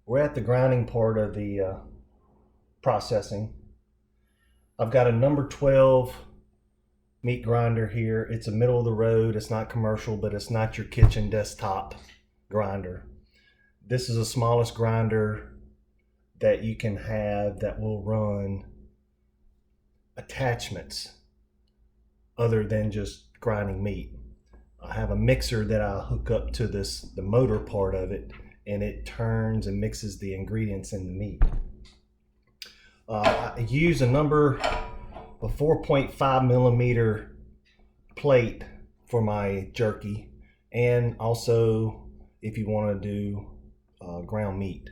We're at the grinding part of the processing. I've got a number 12 meat grinder here. It's a middle of the road. It's not commercial, but it's not your kitchen desktop grinder. This is the smallest grinder that you can have that will run attachments other than just grinding meat. I have a mixer that I hook up to the motor part of it, and it turns and mixes the ingredients in the meat. I use a 4.5 millimeter plate for my jerky, and also if you want to do ground meat.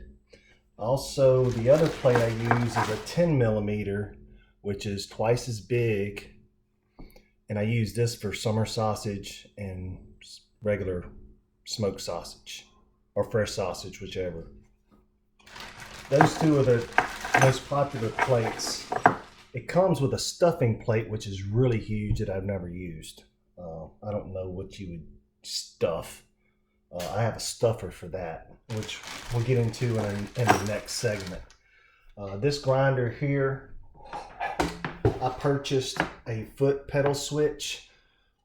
Also, the other plate I use is a 10 millimeter, which is twice as big, and I use this for summer sausage and regular smoked sausage or fresh sausage, whichever. Those two are the most popular plates. It comes with a stuffing plate, which is really huge, that I've never used. I don't know what you would stuff. I have a stuffer for that, which we'll get into in the next segment. This grinder here, I purchased a foot pedal switch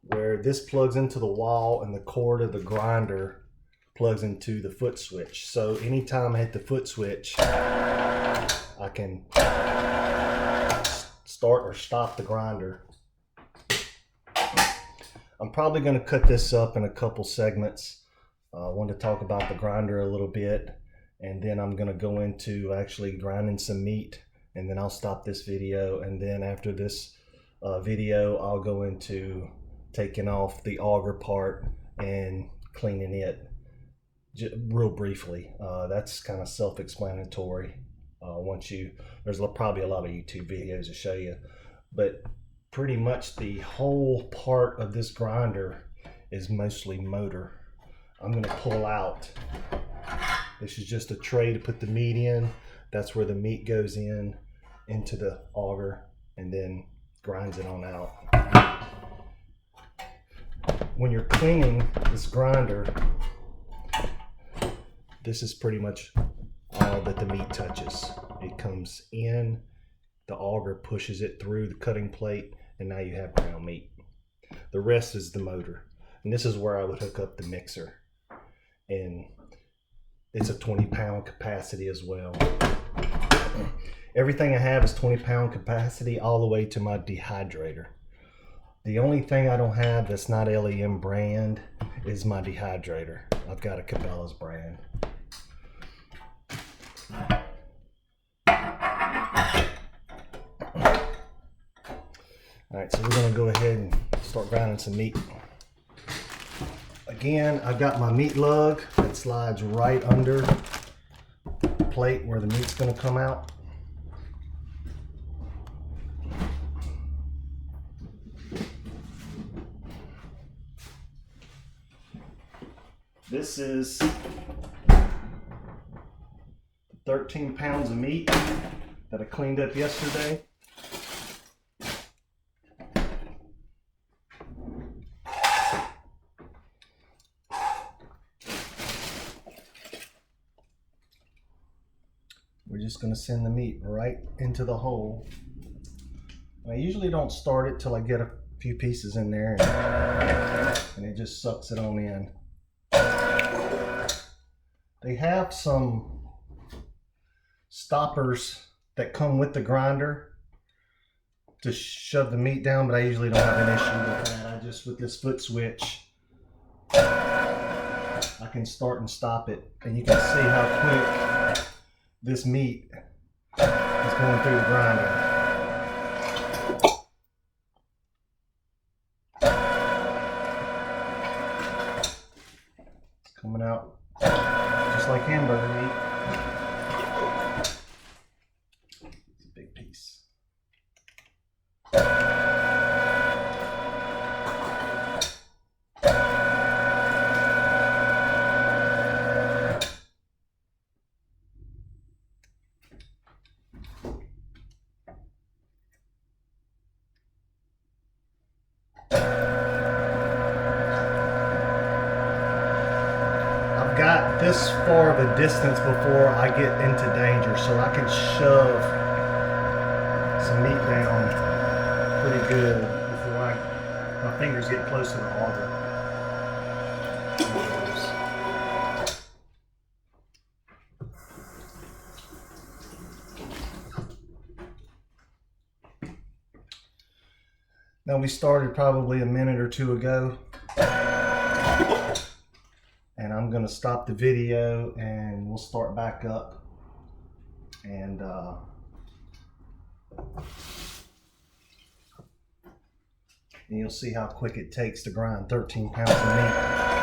where this plugs into the wall and the cord of the grinder plugs into the foot switch. So anytime I hit the foot switch, I can start or stop the grinder. I'm probably going to cut this up in a couple segments. I want to talk about the grinder a little bit, and then I'm going to go into actually grinding some meat, and then I'll stop this video, and then after this video I'll go into taking off the auger part and cleaning it real briefly. That's kind of self-explanatory. There's probably a lot of YouTube videos to show you, but pretty much the whole part of this grinder is mostly motor. I'm going to pull out. This is just a tray to put the meat in. That's where the meat goes into the auger and then grinds it on out. When you're cleaning this grinder, this is pretty much all that the meat touches. It comes in, the auger pushes it through the cutting plate, and now you have ground meat. The rest is the motor. And this is where I would hook up the mixer. And it's a 20-pound capacity as well. Everything I have is 20-pound capacity all the way to my dehydrator. The only thing I don't have that's not LEM brand is my dehydrator. I've got a Cabela's brand. Alright, so we're going to go ahead and start grinding some meat. Again, I've got my meat lug that slides right under the plate where the meat's going to come out. This is 13 pounds of meat that I cleaned up yesterday. We're just going to send the meat right into the hole. I usually don't start it till I get a few pieces in there, and it just sucks it on in. They have some stoppers that come with the grinder to shove the meat down, but I usually don't have an issue with that. With this foot switch, I can start and stop it, and you can see how quick this meat is going through the grinder. It's coming out just like hamburger meat. It's a big piece. I've got this far of a distance before I get into danger, so I can shove some meat down pretty good before my fingers get close to the auger. Now, we started probably a minute or two ago, and I'm going to stop the video and we'll start back up, and you'll see how quick it takes to grind 13 pounds of meat.